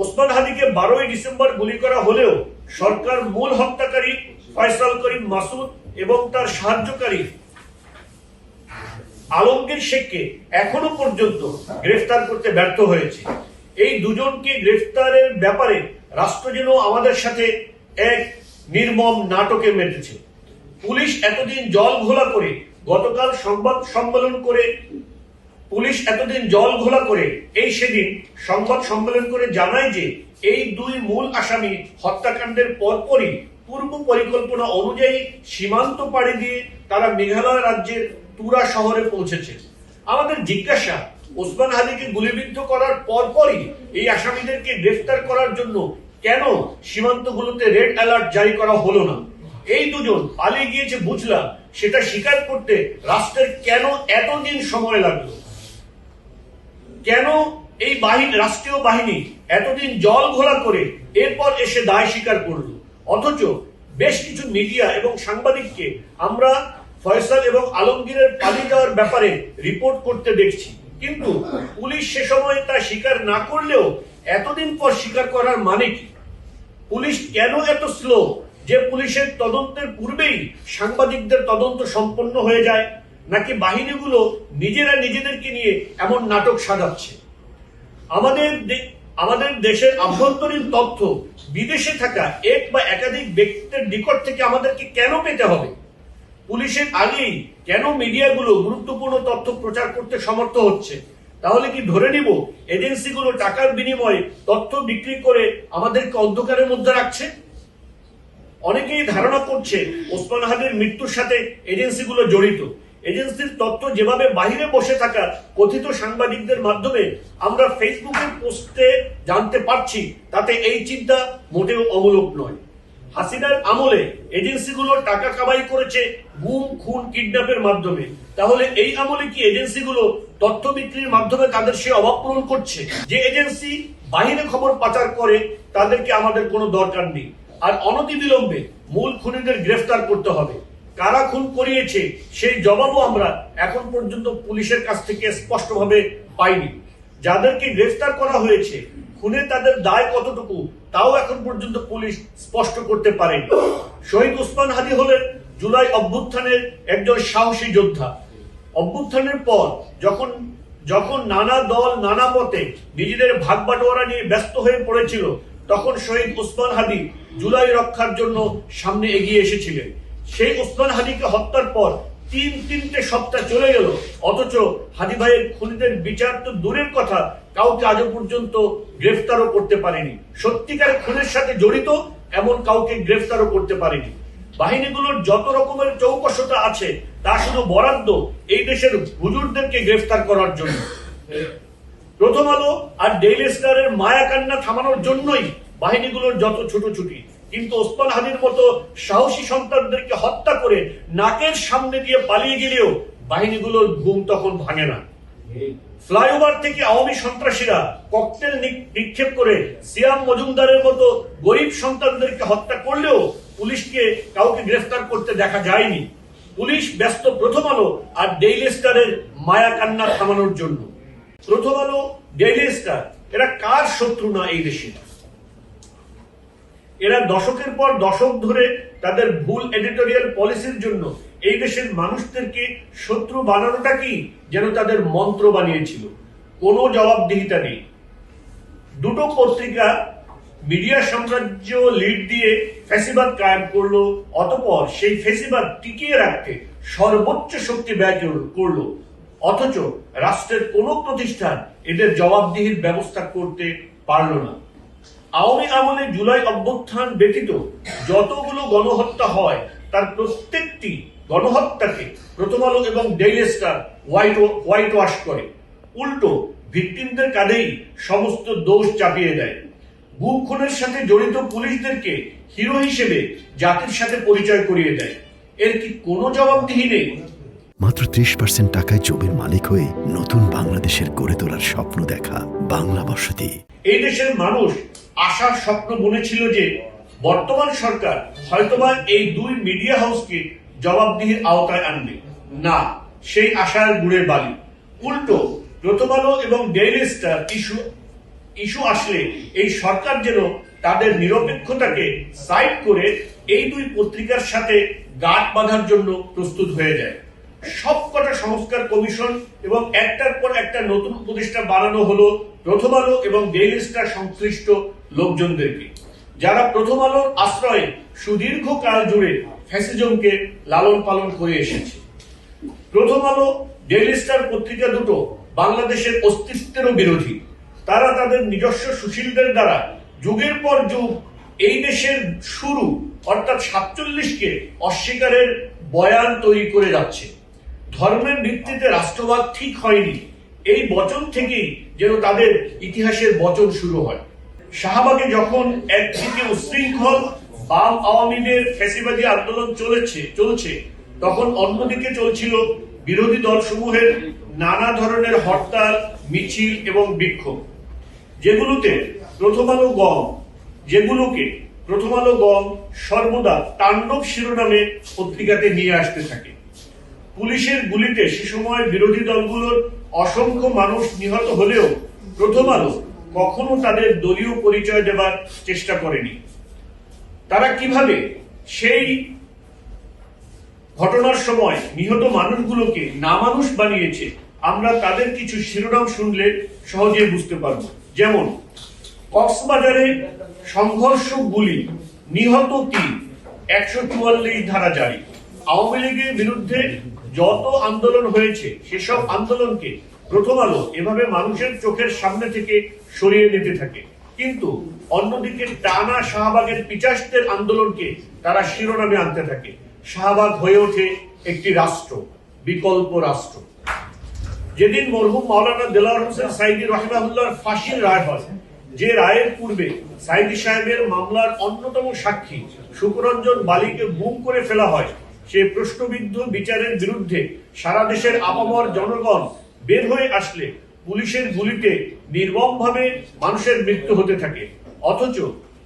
ওসমান হাদিকে 12ই ডিসেম্বর গুলি করা হলেও সরকার মূল হত্যাকারী ফয়সাল করিম মাসুদ এবং তার সাহায্যকারী আলমগীর শেখকে এখনো পর্যন্ত গ্রেফতার করতে ব্যর্থ হয়েছে। এই দুজনকে গ্রেফতারের ব্যাপারে রাষ্ট্র যেন আমাদের সাথে এক নির্মম নাটকে মেতেছে। পুলিশ এতদিন জল ঘোলা করে গতকাল সংবাদ সম্মেলন করে সেদিন সংবাদ সম্মেলন করে জানায় যে এই দুই মূল আসামি হত্যাকাণ্ডের পরপরই পূর্ব পরিকল্পনা অনুযায়ী সীমান্ত পাড়ি দিয়ে তারা মেঘালয় রাজ্যের তুরা শহরে পৌঁছেছে। আমাদের জিজ্ঞাসা, ওসমান হাদিকে গুলিবিদ্ধ করার পরপরই এই আসামিদেরকে গ্রেফতার করার জন্য কেন সীমান্তগুলোতে রেড অ্যালার্ট জারি করা হলো না? এই দুজন পালিয়ে গিয়েছে বুঝলাম, সেটা স্বীকার করতে রাষ্ট্রের কেন এতদিন সময় লাগলো? কেন এই রাষ্ট্রীয় বাহিনী এতদিন জল ঘোলা করে এরপর এসে দায় স্বীকার করলো? অথচ বেশ কিছু মিডিয়া এবং সাংবাদিককে আমরা ফয়সাল এবং আলমগীরের পালিয়ে যাওয়ার ব্যাপারে রিপোর্ট করতে দেখছি, কিন্তু পুলিশ সে সময় তা স্বীকার না করলেও এতদিন পর স্বীকার করার মানে কি? পুলিশ কেন এত স্লো যে পুলিশের তদন্তের পূর্বেই সাংবাদিকদের তদন্ত সম্পন্ন হয়ে যায়? নাকি বাহিনীগুলো নিজেরা নিজেদেরকে নিয়ে এমন নাটক সাজাচ্ছে? আমাদের দেশের আভ্যন্তরীণ তথ্য বিদেশে থাকা এক বা একাধিক ব্যক্তিদের নিকট থেকে আমাদেরকে কেন পেতে হবে? পুলিশের আগেই কেন মিডিয়াগুলো গুরুত্বপূর্ণ তথ্য প্রচার করতে সমর্থ হচ্ছে? তাহলে কি ধরে নিব এজেন্সিগুলো টাকার বিনিময়ে তথ্য বিক্রি করে আমাদেরকে অন্ধকারের মধ্যে রাখছে? অনেকেই ধারণা করছে ওসমান হাদির মৃত্যুর সাথে এজেন্সিগুলো জড়িত। এজেন্সির তথ্য যেভাবে বাইরে বসে থাকা কথিত সাংবাদিকদের মাধ্যমে আমরা ফেসবুকের পোস্টে জানতে পারছি, তাতে এই চিন্তা মোটেও অমূলক নয়। হাসিনার আমলে এজেন্সিগুলো টাকা কামাই করেছে গুম, খুন, কিডন্যাপের মাধ্যমে। তাহলে এই আমলে কি এজেন্সিগুলো তথ্য বিক্রির মাধ্যমে তাদের সে অভাব পূরণ করছে? যে এজেন্সি বাইরে খবর পাচার করে তাদেরকে আমাদের কোনো দরকার নেই। আর অনতিবিলম্বে মূল খুনিদের গ্রেফতার করতে হবে। কারা খুন করিয়েছে সেই জবাবও আমরা এখন পর্যন্ত পুলিশের কাছ থেকে স্পষ্টভাবে পাইনি। যাদেরকে গ্রেফতার করা হয়েছে খুনে তাদের দায় কতটুকু তাও এখন পর্যন্ত পুলিশ স্পষ্ট করতে পারেনি। শহীদ ওসমান হাদি হলেন জুলাই অভ্যুত্থানের একজন সাহসী যোদ্ধা। অভ্যুত্থানের পর যখন নানা দল নানা মতে নিজেদের ভাগ বাটোয়ারা নিয়ে ব্যস্ত হয়ে পড়েছিল, তখন শহীদ ওসমান হাদি জুলাই রক্ষার জন্য সামনে এগিয়ে এসেছিলেন। সেই ওসমান হাদিকে হত্যার পর তিনটে সপ্তাহ চলে গেল, অথচ হাদি ভাইয়ের খুনিদের বিচার তো দূরের কথা, কাউকে আজও পর্যন্ত গ্রেফতারও করতে পারেনি। সত্যিকারের খুনের সাথে জড়িত এমন কাউকে গ্রেফতারও করতে পারেনি। বাহিনীগুলোর যত রকমের চৌকসতা আছে তা শুধু বরাদ্দ এই দেশের হুজুরদেরকে গ্রেফতার করার জন্য। প্রথম আলো আর ডেইলি স্টারের মায়া কান্না থামানোর জন্যই বাহিনীগুলোর যত ছুটোছুটি। কিন্তু ওসমান হাদির মতো সাহসী সন্তানদেরকে হত্যা করে নাকের সামনে দিয়ে পালিয়ে গেলেও বাহিনীগুলোর ঘুম তখন ভাঙে না। ফ্লাইওভার থেকে আওয়ামী সন্ত্রাসীরা ককটেল নিক্ষেপ করে সিয়াম মজুমদারের মতো গরিব সন্তানদেরকে হত্যা করলেও পুলিশকে কাউকে গ্রেফতার করতে দেখা যায়নি। পুলিশ ব্যস্ত প্রথম আলো আর ডেইলি স্টারের মায়া কান্না থামানোর জন্য। প্রথম আলো, ডেইলি স্টার এরা কার শত্রু না এই দেশে? এরা দশকের পর দশক ধরে তাদের ভুল এডিটোরিয়াল পলিসির জন্য এই দেশের মানুষদেরকে শত্রু বানানোটা কি যেন তাদের মন্ত্র বানিয়েছিল। কোনো জবাবদিহিতা নেই। দুটো পত্রিকা মিডিয়া সাম্রাজ্য লিড দিয়ে ফ্যাসিবাদ কায়েম করলো, অতঃপর সেই ফ্যাসিবাদ টিকিয়ে রাখতে সর্বোচ্চ শক্তি ব্যয় করলো, অথচ রাষ্ট্রের কোনো প্রতিষ্ঠান এদের জবাবদিহির ব্যবস্থা করতে পারল না। আওয়ামী আমলে জুলাই অভ্যুত্থান ব্যতীত যতগুলো গণহত্যা হয় তার প্রত্যেকটি গণহত্যাকে প্রথম আলো এবং ডেইলি স্টার হোয়াইট ওয়াশ করে। উল্টো ভিকটিমদের কাঁধেই সমস্ত দোষ চাপিয়ে দেয়। গুম খুনের সাথে জড়িত পুলিশদেরকে হিরো হিসেবে জাতির সাথে পরিচয় করিয়ে দেয়। এর কি কোনো জবাবদিহি নেই? মাত্র 30% টাকায় জমির মালিক হয়ে নতুন বাংলাদেশের গড়ে তোলার স্বপ্ন দেখা বাংলা বসতি। এই দেশের মানুষ আশার স্বপ্ন বুনেছিল যে বর্তমান সরকার হয়তোবা এই দুই মিডিয়া হাউসকে জবাবদিহির আওতায় আনবে। না, সেই আশার গুড়ের বালি। উল্টো প্রথম আলো এবং ডেইলি স্টার ইস্যু আসলে এই সরকার যেন তাদের নিরপেক্ষতাকে সাইড করে এই দুই পত্রিকার সাথে গাঁট বাঁধার জন্য প্রস্তুত হয়ে যায়। সবকটা সংস্কার কমিশন এবং একটার পর একটা নতুন উপদেষ্টা বানানো হলো প্রথম আলো এবং ডেইলি স্টার সংশ্লিষ্ট লোকজনদেরকে, যারা প্রথম আলোর আশ্রয়ে সুদীর্ঘ কাল জুড়ে ফ্যাসিজমকে লালন পালন করে এসেছে। প্রথম আলো, ডেইলি স্টার পত্রিকা দুটো বাংলাদেশের অস্তিত্বেরও বিরোধী। তারা তাদের নিজস্ব সুশীলদের দ্বারা যুগের পর যুগ এই দেশের শুরু অর্থাৎ 47কে অস্বীকারের বয়ান তৈরি করে যাচ্ছে। ধর্মের ভিত্তিতে রাষ্ট্রবাদ ঠিক হয়নি, এই বচন থেকেই যেন তাদের ইতিহাসের বচন শুরু হয়। শাহবাগে যখন একদিকে উশৃঙ্খল বাম আওয়ামীদের ফ্যাসিবাদী আন্দোলন চলছে, তখন অন্যদিকে চলছিল বিরোধী দলসমূহের নানা ধরনের হরতাল, মিছিল এবং বিক্ষোভ, যেগুলোকে প্রথম আলো গম সর্বদা তাণ্ডব শিরোনামে পত্রিকাতে নিয়ে আসতে থাকে। পুলিশের গুলিতে সে সময় বিরোধী দলগুলোর অসংখ্য মানুষ নিহত হলেও প্রথম আলো কখনো তাদের দলীয় পরিচয় দেবার চেষ্টা করেনি। তারা কিভাবে সেই ঘটনার সময় নিহত মানুষগুলোকে না মানুষ বানিয়েছে, আমরা তাদের কিছু শিরোনাম শুনলে সহজে বুঝতে পারব। যেমন, কক্সবাজারে সংঘর্ষ, গুলি, নিহত 3, 144 ধারা জারি। আওয়ামী লীগের বিরুদ্ধে যত আন্দোলন হয়েছে সেসব আন্দোলনকে প্রথম আলো এভাবে মানুষের চোখের সামনে থেকে সরিয়ে নিতে থাকে, কিন্তু অন্যদিকে টানা শাহবাগের 50দের আন্দোলনকে তারা শিরোনামে আনতে থাকে। শাহবাগ হয়ে ওঠে একটি রাষ্ট্র, বিকল্প রাষ্ট্র। যেদিন মরহুম মাওলানা দেলাওয়ার হোসেন সাইদি রাহিমাহুল্লাহর ফাঁসির রায় হয়, যে রায়ের পূর্বে সাইদি সাহেবের মামলার অন্যতম সাক্ষী সুকরঞ্জন বালিকে গুম করে ফেলা হয়, সেই প্রশ্নবিদ্ধ বিচারের বিরুদ্ধে সারা দেশের আপামর জনগণ বের হয়ে আসলে পুলিশের গুলিতে নির্মমভাবে মানুষের মৃত্যু হতে থাকে। অথচ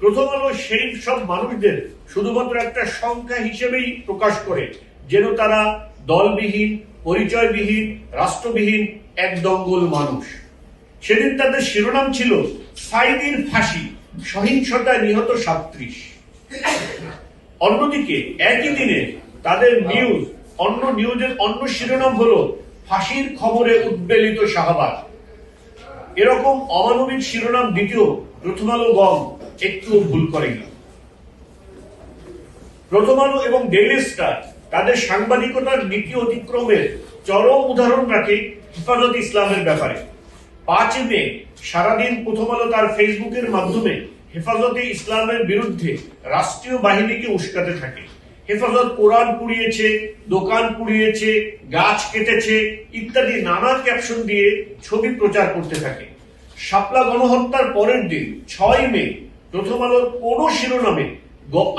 প্রথম আলো সেই সব মানুষদের শুধুমাত্র একটা সংখ্যা হিসেবেই প্রকাশ করে, যেন তারা দলবিহীন, পরিচয়বিহীন, রাষ্ট্রবিহীন এক দঙ্গল মানুষ। সেদিন তাদের শিরোনাম ছিল সাইদির ফাঁসি, সহিংসতায় নিহত 37। অন্যদিকে একই দিনে তাদের নিউজের অন্য শিরোনাম হলো ফাঁসির খবরে উদ্বেলিত শাহবাগ। এরকম অমানবিক শিরোনাম দ্বিতীয় প্রথম আলো গম একটুও ভুল করেনি। প্রথম আলো এবং ডেইলি স্টার তাদের সাংবাদিকতার নীতি অতিক্রমের চরম উদাহরণ রাখে হেফাজত ইসলামের ব্যাপারে। 5 মে সারাদিন প্রথম আলো তার ফেসবুকের মাধ্যমে হেফাজতে ইসলামের বিরুদ্ধে রাষ্ট্রীয় বাহিনীকে উস্কাতে থাকে। হেফাজত কোরআন পুড়িয়েছে, দোকান পুড়িয়েছে, গাছ কেটেছে ইত্যাদি নানা ক্যাপশন দিয়ে ছবি প্রচার করতে থাকে। শাপলা গণহত্যার পরের দিন 6 মে প্রথম আলোর কোন শিরোনামে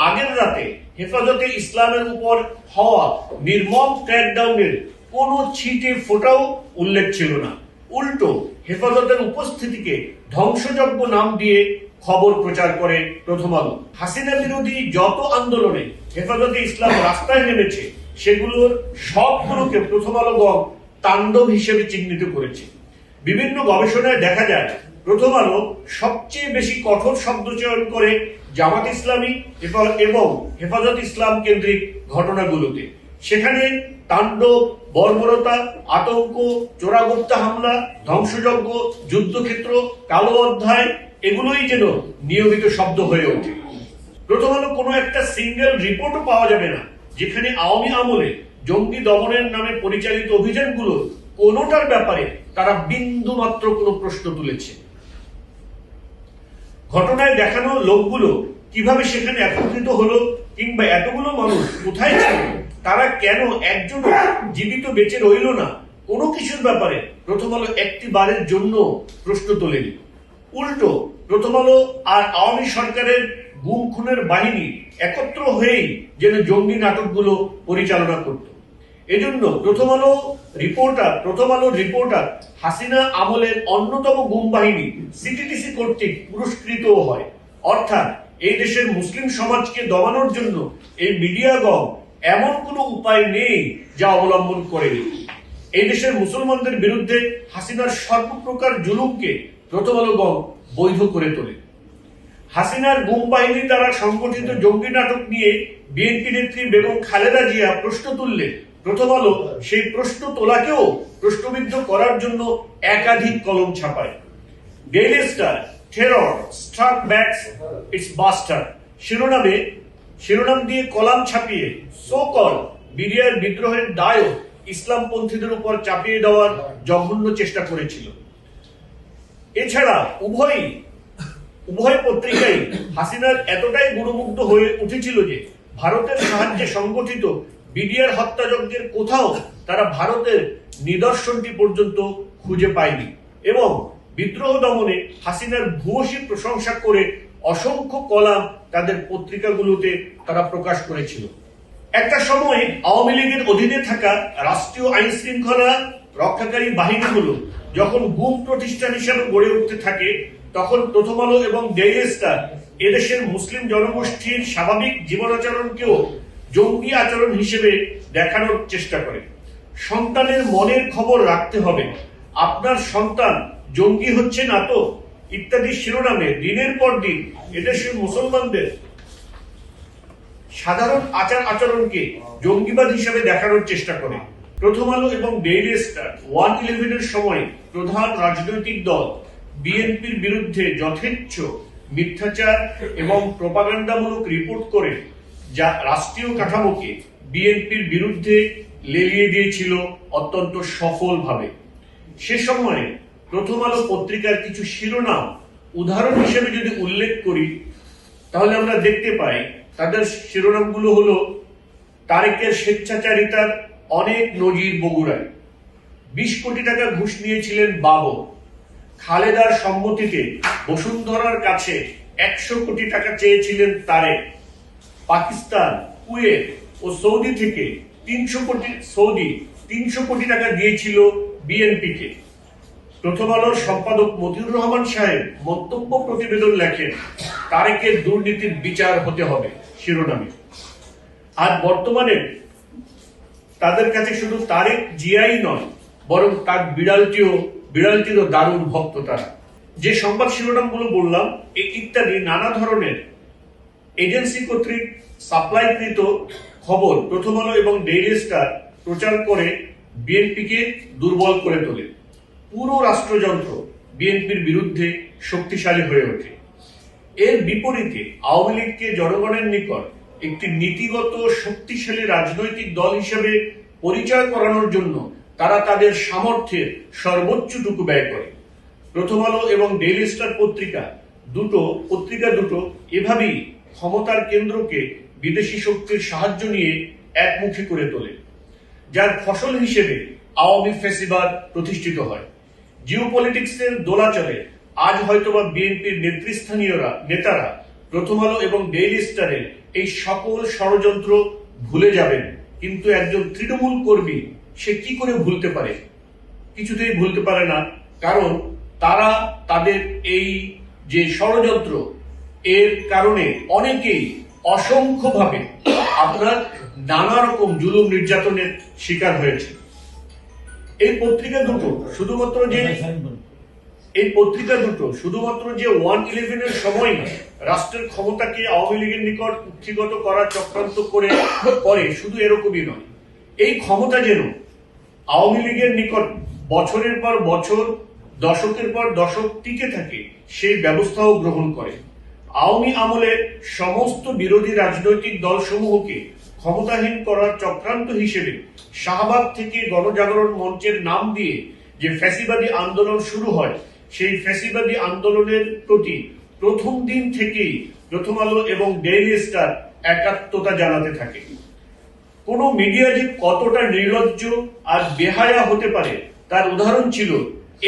আগের রাতে হেফাজতে ইসলামের উপর হওয়া নির্মম ক্র্যাকডাউনের কোন ছিটে ফোঁটাও উল্লেখ ছিল না। উল্টো হেফাজতের উপস্থিতিকে ধ্বংসযজ্ঞ নাম দিয়ে খবর প্রচার করে প্রথম আলো। হাসিনা বিরোধী যত আন্দোলনে হেফাজতে ইসলাম রাস্তায় নেমেছে, সেগুলোর সবগুলোকে প্রথম আলো গম তাণ্ডব হিসেবে চিহ্নিত করেছে। বিভিন্ন গবেষণায় দেখা যায় প্রথম আলো সবচেয়ে বেশি কঠোর শব্দ চয়ন করে জামাত ইসলামী এবং হেফাজত ইসলাম কেন্দ্রিক ঘটনাগুলোতে। সেখানে তাণ্ডব, বর্বরতা, আতঙ্ক, চোরাগোপ্তা হামলা, ধ্বংসযজ্ঞ, যুদ্ধক্ষেত্র, কালো অধ্যায় এগুলোই যেন নিয়মিত শব্দ হয়ে ওঠে। প্রথম আলো কোনো একটা সিঙ্গেল রিপোর্টও পাওয়া যাবে না যেখানে আওয়ামী আমলে জঙ্গি দমনের নামে পরিচালিত অভিযানগুলো কোনোটার ব্যাপারে তারা বিন্দু মাত্র কোনো প্রশ্ন তুলেছে। ঘটনায় দেখানো লোকগুলো কিভাবে সেখানে একত্রিত হলো, কিংবা এতগুলো মানুষ কোথায় ছিল, তারা কেন একজন জীবিত বেঁচে রইল না, কোনো কিছুর ব্যাপারে প্রথম আলো একটি বারের জন্য প্রশ্ন তোলেনি। উল্টো প্রথম আলো আর আওয়ামী সরকারের গুম খুনের বাহিনী একত্র হয়েই যেন জঙ্গি নাটকগুলো পরিচালনা করত। এজন্য প্রথম আলো রিপোর্টার হাসিনা আমলের অন্যতম গুম বাহিনী সিটিটিসি কর্তৃক পুরস্কৃত হয়। অর্থাৎ এই দেশের মুসলিম সমাজকে দমানোর জন্য এই মিডিয়া গম এমন কোনো উপায় নেই যা অবলম্বন করেনি। এই দেশের মুসলমানদের বিরুদ্ধে হাসিনার সর্বপ্রকার জুলুমকে প্রথম আলো গম বৈধ করে তোলে। হাসিনার গুম বাহিনী দ্বারা সংগঠিত জঙ্গি নাটক নিয়ে বিএনপি নেত্রী বেগম খালেদা জিয়া প্রশ্ন তুললে প্রথম আলো সেই প্রশ্ন তোলাকেও প্রশ্নবিদ্ধ করার জন্য একাধিক কলম ছাপায়। Daily Star terror struck backs its buster শিরোনাম দিয়ে কলাম ছাপিয়ে সো কল বিডিআর বিদ্রোহের দায়ও ইসলামপন্থীদের উপর চাপিয়ে দেওয়ার জঘন্য চেষ্টা করেছিল। এছাড়া উভয় পত্রিকাই হাসিনার এতটাই গুরুমুগ্ধ হয়ে উঠেছিল যে ভারতের সাহায্যে সংগঠিত বিডিআর হত্যাযজ্ঞের কোথাও তারা ভারতের নিদর্শনটি পর্যন্ত খুঁজে পায়নি এবং বিদ্রোহ দমনে হাসিনার ভূয়সী প্রশংসা করে অসংখ্য কলাম তাদের পত্রিকাগুলোতে তারা প্রকাশ করেছিল। একটা সময় আওয়ামী লীগের অধীনে থাকা রাষ্ট্রীয় আইন শৃঙ্খলা রক্ষাকারী বাহিনীগুলো যখন গুম প্রতিষ্ঠান হিসেবে গড়ে উঠতে থাকে তখন প্রথম আলো এবং ডেইলি স্টার এদেশের মুসলিম জনগোষ্ঠীর স্বাভাবিক জীবনাচরণকেও জঙ্গি আচরণ হিসেবে দেখানোর চেষ্টা করে। সন্তানের মনের খবর রাখতে হবে, আপনার সন্তান জঙ্গি হচ্ছে না তো ইত্যাদি শিরোনামে দিনের পর দিন এদেশের মুসলমানদের সাধারণ আচরণকে জঙ্গিবাদ হিসেবে দেখানোর চেষ্টা করে। প্রথম আলো এবং ডেইলি স্টার 1/11 এর সময় প্রধান রাজনৈতিক দল বিএনপির বিরুদ্ধে যথেচ্ছ মিথ্যাচার এবং প্রপাগান্ডামূলক রিপোর্ট করে যা রাষ্ট্রীয় কাঠামোকে বিএনপির বিরুদ্ধে লেলিয়ে দিয়েছিল অত্যন্ত সফলভাবে। সে সময়ে প্রথম আলো পত্রিকার কিছু শিরোনাম উদাহরণ হিসেবে যদি উল্লেখ করি তাহলে আমরা দেখতে পাই তাদের শিরোনামগুলো হলো তারেকের স্বেচ্ছাচারিতার অনেক নজির বগুড়ায়, 20 কোটি টাকা ঘুষ নিয়েছিলেন বাবর, খালেদার সম্মতিতে বসুন্ধরার কাছে 100 কোটি টাকা চেয়েছিলেন তারেক, পাকিস্তান, কুয়েত ও সৌদি থেকে 300 কোটি টাকা দিয়েছিল বিএনপিকে। প্রথম আলোর সম্পাদক মতিউর রহমান সাহেব মন্তব্য প্রতিবেদন লেখেন তারেকের দুর্নীতির বিচার হতে হবে শিরোনামে। আর বর্তমানে তাদের কাছে শুধু তারেক জিয়াই নয় বরং তার বিড়ালটিরও দারুণ ভক্ত তারা। যে সংবাদ শিরোনামগুলো বললাম ইত্যাদি নানা ধরনের এজেন্সি কর্তৃক সাপ্লাইকৃত খবর প্রথম আলো এবং ডেইলি স্টার প্রচার করে বিএনপিকে দুর্বল করে তোলে। পুরো রাষ্ট্রযন্ত্র বিএনপির বিরুদ্ধে শক্তিশালী হয়ে ওঠে। এর বিপরীতে আওয়ামী লীগকে জনগণের নিকট একটি নীতিগত শক্তিশালী রাজনৈতিক দল হিসেবে পরিচয় করানোর জন্য তারা তাদের সামর্থ্যের সর্বোচ্চটুকু ব্যয় করে। প্রথম আলো এবং ডেইলি স্টার পত্রিকা দুটো এভাবেই ক্ষমতার কেন্দ্রকে বিদেশি শক্তির সাহায্য নিয়ে একমুখী করে তোলে, যার ফসল হিসেবে আওয়ামী ফ্যাসিবাদ প্রতিষ্ঠিত হয়। জিওপলিটিক্সের দোলাচলে আজ হয়তোবা বিএনপির নেতারা প্রথম আলো এবং ডেইলি স্টারের এই সকল ষড়যন্ত্র ভুলে যাবেন, কিন্তু একজন তৃণমূল কর্মী সে কি করে ভুলতে পারে? কিছুতেই ভুলতে পারে না, কারণ তারা তাদের এই যে ষড়যন্ত্র এর কারণে অনেকেই অসংখ্যভাবে আপনার নানা রকম জুলুম নির্যাতনের শিকার হয়েছে। এই পত্রিকা দুটো শুধুমাত্র যে 1/11 এর সময় রাষ্ট্রের ক্ষমতাকে আওয়ামী লীগের নিকট কুক্ষিগত করার চক্রান্ত করে শুধু এরকমই নয়, এই ক্ষমতা যেন আওয়ামী লীগের নিকট বছরের পর বছর, দশকের পর দশক টিকে থাকে সেই ব্যবস্থাও গ্রহণ করে। আওয়ামী আমলে সমস্ত বিরোধী রাজনৈতিক দলসমূহকে ক্ষমতাহীন করার চক্রান্ত হিসেবে শাহবাগ থেকে গণজাগরণ মঞ্চের নাম দিয়ে যে ফ্যাসিবাদী আন্দোলন শুরু হয়, সেই ফ্যাসিবাদী আন্দোলনের প্রতি প্রথম দিন থেকেই প্রথম আলো এবং ডেইলি স্টার একাত্মতা জানাতে থাকে। কোন মিডিয়া যে কতটা নির্লজ্জ আর বেহায়া হতে পারে তার উদাহরণ ছিল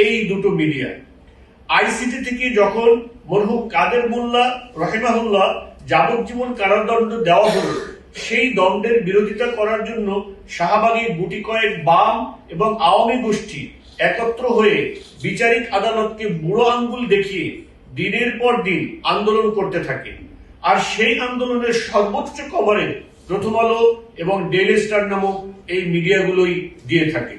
এই দুটো মিডিয়া। আইসিটি থেকে যখন মরহুম কাদের মোল্লা রহিমাহুল্লাহ যাবজ্জীবন কারাদণ্ড দেওয়া হলো, সেই দণ্ডের বিরোধিতা করার জন্য শাহবাগে গুটি কয়েক বাম এবং আওয়ামী গোষ্ঠী একত্র হয়ে বিচারিক আদালতকে বুড়ো আঙ্গুল দেখিয়ে দিনের পর দিন আন্দোলন করতে থাকে। আর সেই আন্দোলনের সর্বোচ্চ কভারেজ প্রথম আলো এবং ডেইলি স্টার নামক এই মিডিয়াগুলোই দিয়ে থাকে।